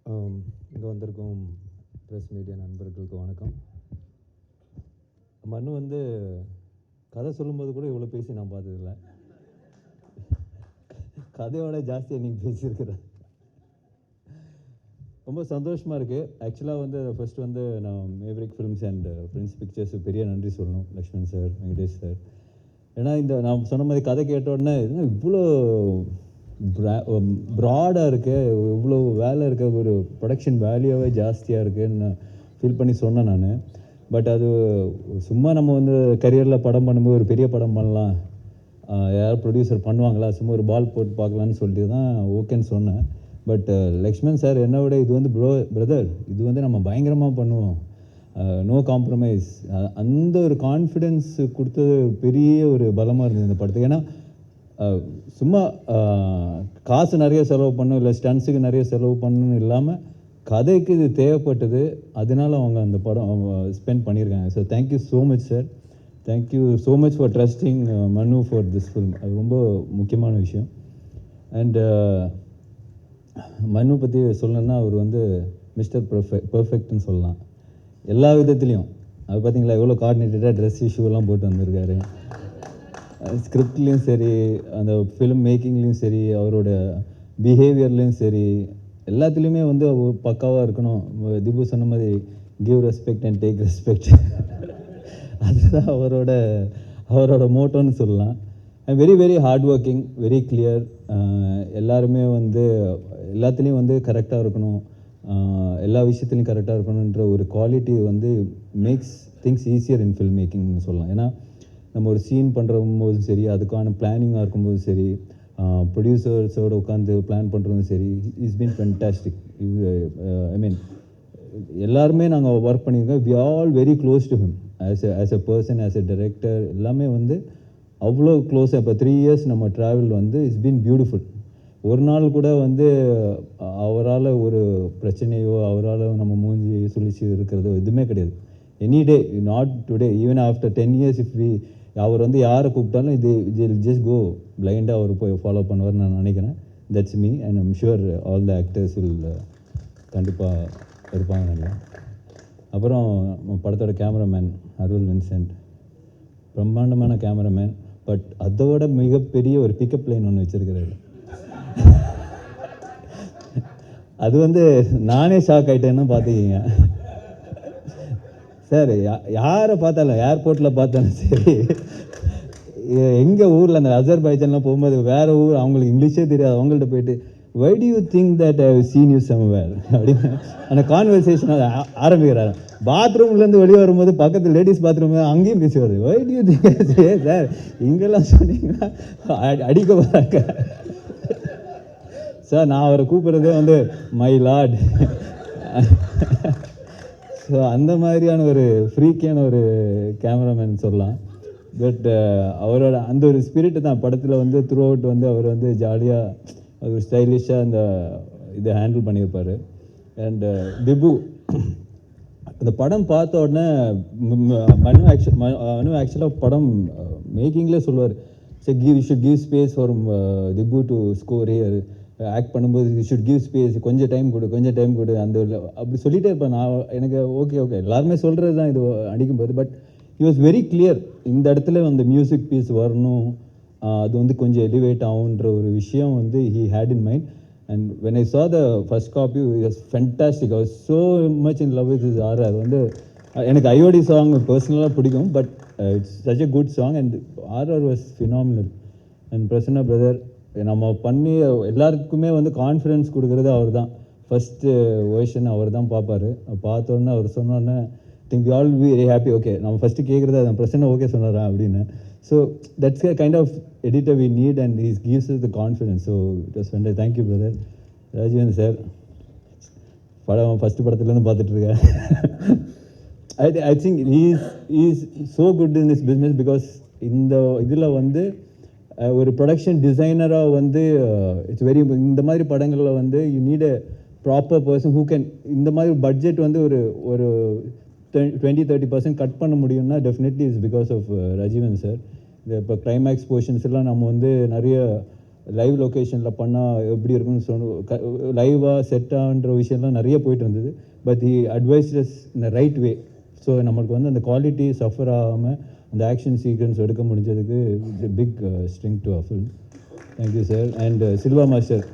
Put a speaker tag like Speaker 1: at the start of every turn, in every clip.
Speaker 1: இங்கே வந்திருக்கும் press media நண்பர்களுக்கு வணக்கம். மனு வந்து கதை சொல்லும்போது கூட இவ்வளோ பேசி நான் பார்த்ததில்ல. கதையோட ஜாஸ்தியாக நீங்கள் பேசியிருக்கிறேன். ரொம்ப சந்தோஷமாக இருக்குது. ஆக்சுவலாக வந்து ஃபர்ஸ்ட் வந்து நான் Maverick films and Prince pictures பெரிய நன்றி சொல்லணும். Lakshman sir, Venkatesh sir. ஏன்னா இந்த நான் சொன்ன மாதிரி கதை கேட்ட உடனே இவ்வளோ ப்ராடாக இருக்கு, இவ்வளோ வேலை இருக்க, ஒரு ப்ரொடக்ஷன் வேல்யூவே ஜாஸ்தியாக இருக்குன்னு நான் ஃபீல் பண்ணி சொன்னேன் நான். பட் அது சும்மா நம்ம வந்து கரியரில் படம் பண்ணும்போது ஒரு பெரிய படம் பண்ணலாம், யார் ப்ரொடியூசர் பண்ணுவாங்களா, சும்மா ஒரு பால் போட்டு பார்க்கலான்னு சொல்லிட்டு தான் ஓகேன்னு சொன்னேன். பட் லக்ஷ்மண் சார் என்னை விட இது வந்து பிரதர் இது வந்து நம்ம பயங்கரமாக பண்ணுவோம், நோ காம்ப்ரமைஸ், அந்த ஒரு கான்ஃபிடென்ஸ் கொடுத்தது பெரிய ஒரு பலமாக இருந்தது இந்த படத்துக்கு. ஏன்னா சும்மா காசு நிறைய செலவு பண்ணணும், இல்லை ஸ்டன்ஸுக்கு நிறைய செலவு பண்ணணும் இல்லாமல் கதைக்கு இது தேவைப்பட்டது, அதனால அவங்க அந்த படம் ஸ்பெண்ட் பண்ணியிருக்காங்க. So thank you so much sir, thank you so much for trusting மனு ஃபார் திஸ் ஃபில்ம். அது ரொம்ப முக்கியமான விஷயம். அண்ட் மனு பற்றி சொல்லணும்னா அவர் வந்து மிஸ்டர் பர்ஃபெக்ட்னு சொல்லலாம் எல்லா விதத்துலேயும். அது பார்த்தீங்களா எவ்வளோ கோஆர்டினேட்டடாக ட்ரெஸ் இஷ்யூலாம் போட்டு வந்திருக்காரு. ஸ்கிரிப்ட்லேயும் சரி, அந்த ஃபிலிம் மேக்கிங்லேயும் சரி, அவரோட பிஹேவியர்லேயும் சரி, எல்லாத்துலேயுமே வந்து பக்காவாக இருக்கணும். திபு சொன்ன மாதிரி give respect and take respect, அதுதான் அவரோட மோட்டோன்னு சொல்லலாம். Very very hard working, very clear. எல்லாருமே வந்து எல்லாத்துலேயும் வந்து கரெக்டாக இருக்கணும், எல்லா விஷயத்துலையும் கரெக்டாக இருக்கணுன்ற ஒரு குவாலிட்டி வந்து makes things easier in film மேக்கிங்னு சொல்லலாம். ஏன்னா நம்ம ஒரு சீன் பண்ணுறம்போதும் சரி, அதுக்கான பிளானிங்காக இருக்கும்போதும் சரி, ப்ரொடியூசர்ஸோடு உட்காந்து பிளான் பண்ணுறதும் சரி, is been fantastic. I mean எல்லாருமே நாங்கள் ஒர்க் பண்ணியிருக்கோம். We all very close to him as a person, as a director, எல்லாமே வந்து அவ்வளோ க்ளோஸாக. இப்போ 3 years நம்ம ட்ராவல் வந்து இட்ஸ் பீன் பியூட்டிஃபுல். ஒரு நாள் கூட வந்து அவரால் ஒரு பிரச்சனையோ, அவரால் நம்ம மூஞ்சி சுழிச்சு இருக்கிறதோ எதுவுமே கிடையாது. Any day, not today, even after 10 years if அவர் வந்து யாரை கூப்பிட்டாலும் இது ஜஸ்ட் கோ பிளைண்டாக அவர் போய் ஃபாலோ பண்ணுவார்னு நான் நினைக்கிறேன். That's me and I'm sure all the actors will கண்டிப்பாக இருப்பாங்க நல்லா. அப்புறம் படத்தோட கேமராமேன் அருள் வின்சென்ட், பிரம்மாண்டமான கேமராமேன். பட் அதோட மிகப்பெரிய ஒரு பிக்கப் லைன் ஒன்று வச்சுருக்கிறாரு. அது வந்து நானே ஷாக் ஆகிட்டேன்னு பார்த்துக்கிங்க சார். யாரை பார்த்தாலும், ஏர்போர்ட்டில் பார்த்தாலும் சரி, எங்கள் ஊரில் அந்த அசர்பைஜான்லாம் போகும்போது வேறு ஊர், அவங்களுக்கு இங்கிலீஷே தெரியாது, அவங்கள்ட்ட போயிட்டு why do you think that I have seen you somewhere அப்படின்னு அந்த கான்வர்சேஷன் ஆரம்பிக்கிறாரு. பாத்ரூம்லேருந்து வெளியே வரும்போது பக்கத்து லேடிஸ் பாத்ரூம் அங்கேயும் பேசுவார். வை டு யூ திங்க் சார் இங்கெல்லாம் சொன்னீங்கன்னா அடிக்க வராங்க சார். நான் அவரை கூப்பிட்றதே வந்து மை லார்ட். ஸோ அந்த மாதிரியான ஒரு ஃப்ரீக்கியான ஒரு கேமராமேன் சொல்லலாம். பட் அவரோட அந்த ஒரு ஸ்பிரிட்டு தான் படத்தில் வந்து த்ரூ அவுட் வந்து அவர் வந்து ஜாலியாக ஒரு ஸ்டைலிஷாக அந்த இதை ஹேண்டில் பண்ணியிருப்பார். அண்ட் திபு அந்த படம் பார்த்த உடனே மனு ஆக்சுவலாக படம் மேக்கிங்லேயே சொல்லுவார், சரி you should give space for Dipu to score here, act பண்ணும்போது யூ ஷுட் கிவ் ஸ்பேஸ், கொஞ்சம் டைம் கொடு அந்த அப்படி சொல்லிகிட்டே இருப்பேன் நான். எனக்கு ஓகே எல்லாருமே சொல்கிறது தான் இது அடிக்கும்போது. But he was very clear, இந்த இடத்துல அந்த மியூசிக் பீஸ் வரணும், அது வந்து கொஞ்சம் எலிவேட் ஆகுன்ற ஒரு விஷயம் வந்து he had in mind. And when I saw the first copy it was fantastic. I was so much in love with this RR. வந்து எனக்கு ஐஓடி சாங் பர்சனலாக பிடிக்கும், but it's such a good song and RR was phenomenal. And Prasanna brother நம்ம பண்ணி எல்லாருக்குமே வந்து confidence கொடுக்குறது அவர் தான். ஃபஸ்ட்டு வேர்ஷன் அவர் தான் பார்ப்பார். பார்த்தோன்னே அவர் சொன்னோன்னே think we all be very happy. Okay நம்ம ஃபஸ்ட்டு கேட்குறது அதை பிரச்சனை ஓகே சொன்னாரா அப்படின்னு. So that's a kind of editor we need and he gives us the confidence. So it was ஃபென்ட். Thank you brother. ராஜீவன் சார் படம் ஃபஸ்ட்டு படத்துலேருந்து பார்த்துட்ருக்கேன். I think is so good in this business because இந்த இதில் வந்து ஒரு ப்ரொடக்ஷன் டிசைனராக வந்து it's very, இந்த மாதிரி படங்களில் வந்து you need a proper person who can, இந்த மாதிரி பட்ஜெட் வந்து ஒரு 20-30% கட் பண்ண முடியும்னா definitely is because of Rajeevan sir. இந்த இப்போ கிளைமேக்ஸ் போர்ஷன்ஸ் எல்லாம் நம்ம வந்து நிறைய லைவ் லொக்கேஷனில் பண்ணால் எப்படி இருக்குன்னு சொன்ன லைவாக செட்டான்ற விஷயம்லாம் நிறைய போயிட்டு இருந்தது. But he advised us in the right way. So நம்மளுக்கு வந்து அந்த குவாலிட்டி சஃபர் ஆகாமல் அந்த ஆக்ஷன் சீக்வன்ஸ் எடுக்க முடிஞ்சதுக்கு it's a big strength to a film. Thank you sir. And Silva master,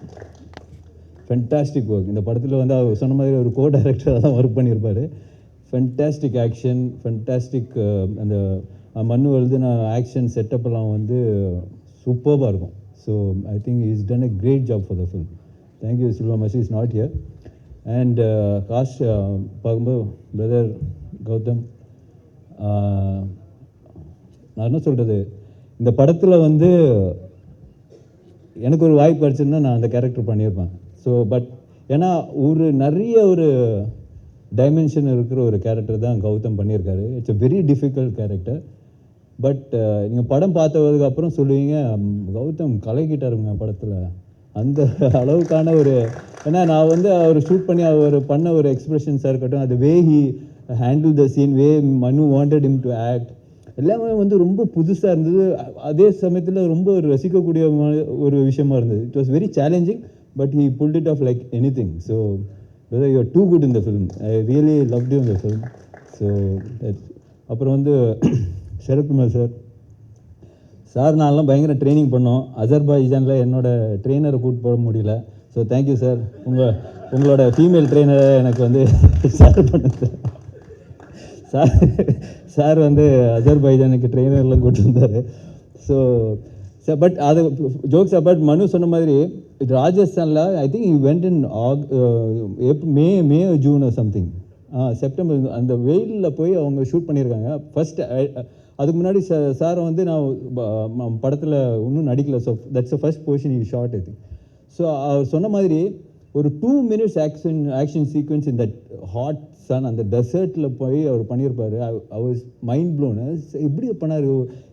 Speaker 1: fantastic work. இந்த படத்தில் வந்து அவர் சொன்ன மாதிரி ஒரு கோ டைரக்டராக தான் ஒர்க் பண்ணியிருப்பார். ஃபென்டாஸ்டிக் ஆக்ஷன், ஃபென்டாஸ்டிக் அந்த மண்ணு எழுதின ஆக்ஷன் செட்டப்லாம் வந்து சூப்பர்பாக இருக்கும். So I think is done a great job for the film. Thank you Silva master is not here. And cast பார்க்கும்போது பிரதர் கௌதம், நான் என்ன சொல்கிறது, இந்த படத்தில் வந்து எனக்கு ஒரு வாய்ப்பு கிடச்சுன்னா நான் அந்த கேரக்டர் பண்ணியிருப்பேன். ஸோ பட் ஏன்னா நிறைய ஒரு டைமென்ஷன் இருக்கிற ஒரு கேரக்டர் தான் கௌதம் பண்ணியிருக்காரு. It's a very difficult character. But நீங்கள் படம் பார்த்ததுக்கு அப்புறம் சொல்லுவீங்க, கௌதம் கலக்கிட்டாருங்க படத்தில், அந்த அளவுக்கான ஒரு, ஏன்னா நான் வந்து அவர் ஷூட் பண்ணி அவர் பண்ண ஒரு எக்ஸ்பிரஷன்ஸாக இருக்கட்டும், அது way he handle the scene, way Manu wanted him to act, எல்லாமே வந்து ரொம்ப புதுசாக இருந்தது. அதே சமயத்தில் ரொம்ப ஒரு ரசிக்கக்கூடிய ஒரு விஷயமா இருந்தது. It was very challenging, but he pulled it off like anything. So you are too good in the film. I really loved you in the film. So அப்புறம் வந்து சரத்குமார் சார் நான்லாம் பயங்கர ட்ரைனிங் பண்ணோம். அஜர்பைஜானில் என்னோட ட்ரெயினரை கூப்பிட்டு போக முடியல. ஸோ தேங்க்யூ சார், உங்களோட ஃபீமேல் ட்ரெயினரை எனக்கு வந்து ஷேர் பண்ணுங்க சார் வந்து அஜர்பைஜானுக்கு ட்ரெயினர்லாம் கூப்பிட்டு வந்தார். ஸோ பட் அது ஜோக்ஸ் அபவுட் மனு சொன்ன மாதிரி ராஜஸ்தானில் I think you went in May June something, September, அந்த வெயிலில் போய் அவங்க ஷூட் பண்ணியிருக்காங்க. ஃபஸ்ட்டு அதுக்கு முன்னாடி சாரை வந்து நான் படத்தில் இன்னும் நடிக்கல. So that's the first portion you shot I think. So அவர் சொன்ன மாதிரி ஒரு 2 minutes ஆக்ஷன் சீக்வன்ஸ் இந்த ஹாட் சன் அந்த டெசர்ட்டில் போய் அவர் பண்ணியிருப்பார். I was mind blown. எப்படி பண்ணார்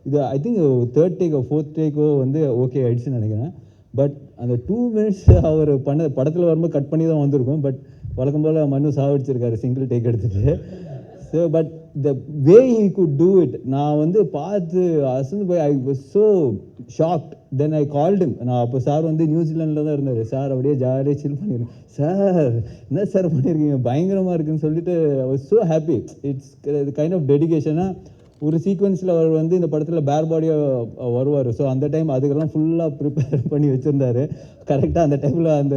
Speaker 1: இது? I think 3rd take or 4th take வந்து ஓகே ஆயிடுச்சுன்னு நினைக்கிறேன். பட் அந்த 2 minutes அவர் பண்ண படத்தில் வரும்போது கட் பண்ணி தான் வந்திருக்கும். பட் வழக்கம் போல் மனு சாவடிச்சிருக்காரு சிங்கிள் டேக் எடுத்துகிட்டு. So but the way he could do it, நான் வந்து பார்த்து அசந்து போய் ஐ was so shocked. Then I called him. நான் அப்போ சார் வந்து நியூசிலாண்டில் தான் இருந்தார். சார் அப்படியே ஜாலியாக சில் பண்ணியிருக்கேன். சார் என்ன சார் பண்ணியிருக்கீங்க, பயங்கரமாக இருக்குன்னு சொல்லிட்டு I was so happy. It's kind of டெடிகேஷனாக ஒரு சீக்வன்ஸில் அவர் வந்து இந்த படத்தில் பேர் பாடியாக வருவார். ஸோ அந்த டைம் அதுக்கெல்லாம் ஃபுல்லாக ப்ரிப்பேர் பண்ணி வச்சுருந்தார். கரெக்டாக அந்த டைமில் அந்த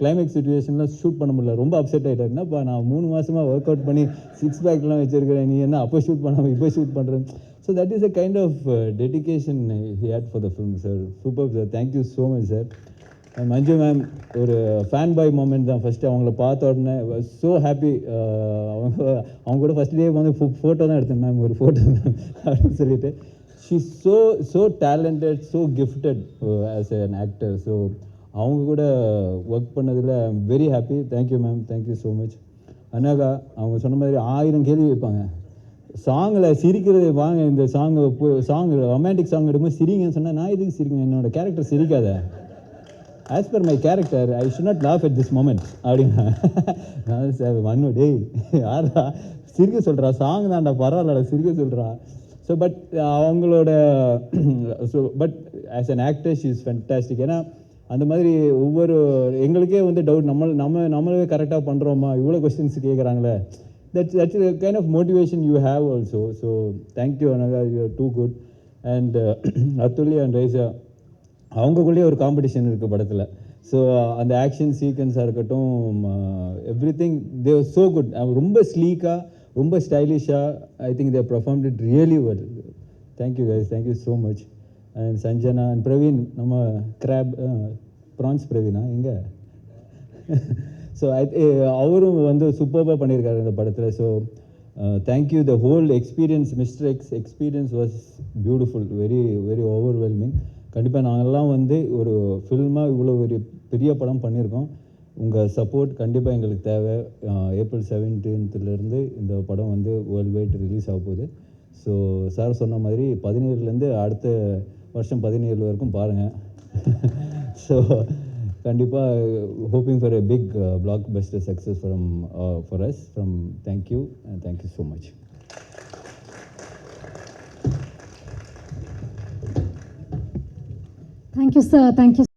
Speaker 1: கிளைமேக்ஸ் சுச்சுவேஷன்லாம் ஷூட் பண்ண முடியல. ரொம்ப அப்செட் ஆகிட்டார். என்னப்பா நான் 3 மாதமாக ஒர்க் அவுட் பண்ணி 6 பேக்லாம் வச்சுருக்கிறேன், நீ என்ன அப்போ ஷூட் பண்ணாமல் இப்போ ஷூட் பண்ணுறேன். So that is a kind of dedication he had for the film sir. Super sir, thank you so much sir. Manju ma'am ஒரு ஃபேன் பாய் மூமெண்ட் தான். ஃபஸ்ட்டு அவங்கள பார்த்த உடனே ஸோ ஹாப்பி. அவங்க கூட ஃபஸ்ட் டே வந்து ஃபோட்டோ தான் எடுத்தேன் மேம், ஒரு ஃபோட்டோ மேம் அப்படின்னு சொல்லிட்டு. She so talented, so gifted as an actor. So அவங்க கூட ஒர்க் பண்ணதில் I am very happy. Thank you ma'am, thank you so much. Anagha அவங்க சொன்ன மாதிரி 1000 கேள்வி வைப்பாங்க. சாங்கில் சிரிக்கிறது, வாங்க இந்த சாங் ரொமான்டிக் சாங் எடுக்கும்போது சிரிங்கன்னு சொன்னால் நான் எதுக்கு சிரிக்கணும், என்னோடய கேரக்டர் சிரிக்காத, as per my character I should not laugh at this moment அப்படின்னா. நான் சார் மண்ணு டேய் யாரா சிரிக்க சொல்கிறா, சாங் தான்டா பரவாயில்லடா சிரிக்க சொல்கிறா. ஸோ பட் அவங்களோட but as an actor she is fantastic. ஏன்னா அந்த மாதிரி ஒவ்வொரு எங்களுக்கே வந்து டவுட், நம்மளே கரெக்டாக பண்ணுறோமா, இவ்வளோ questions கேட்குறாங்களே. that's a kind of motivation you have also. So thank you Anaga, you are too good. And Atulya and Raisa அவங்களுக்குள்ளேயே ஒரு காம்படிஷன் இருக்குது படத்தில். ஸோ அந்த ஆக்ஷன் சீக்வன்ஸாக இருக்கட்டும், everything they are so good. ரொம்ப ஸ்லீக்காக, ரொம்ப ஸ்டைலிஷாக I think they performed it really well. Thank you guys, thank you so much. And Sanjana and Praveen, நம்ம கிராப் ப்ரான்ஸ் பிரவீனா எங்கே ஸோ அவரும் வந்து சூப்பராக பண்ணியிருக்காரு இந்த படத்தில். So thank you. The whole experience, mister X experience was beautiful, very very overwhelming. கண்டிப்பாக நாங்கள்லாம் வந்து ஒரு ஃபில்மாக இவ்வளோ ஒரு பெரிய படம் பண்ணியிருக்கோம். உங்கள் சப்போர்ட் கண்டிப்பாக எங்களுக்கு தேவை. April 17th இந்த படம் வந்து வேர்ல்டு வைட் ரிலீஸ் ஆக போகுது. ஸோ சார் சொன்ன மாதிரி 17 அடுத்த வருஷம் 17 வரைக்கும் பாருங்கள். ஸோ கண்டிப்பாக hoping for a big blockbuster success for us from thank you and thank you so much.
Speaker 2: Thank you sir, thank you.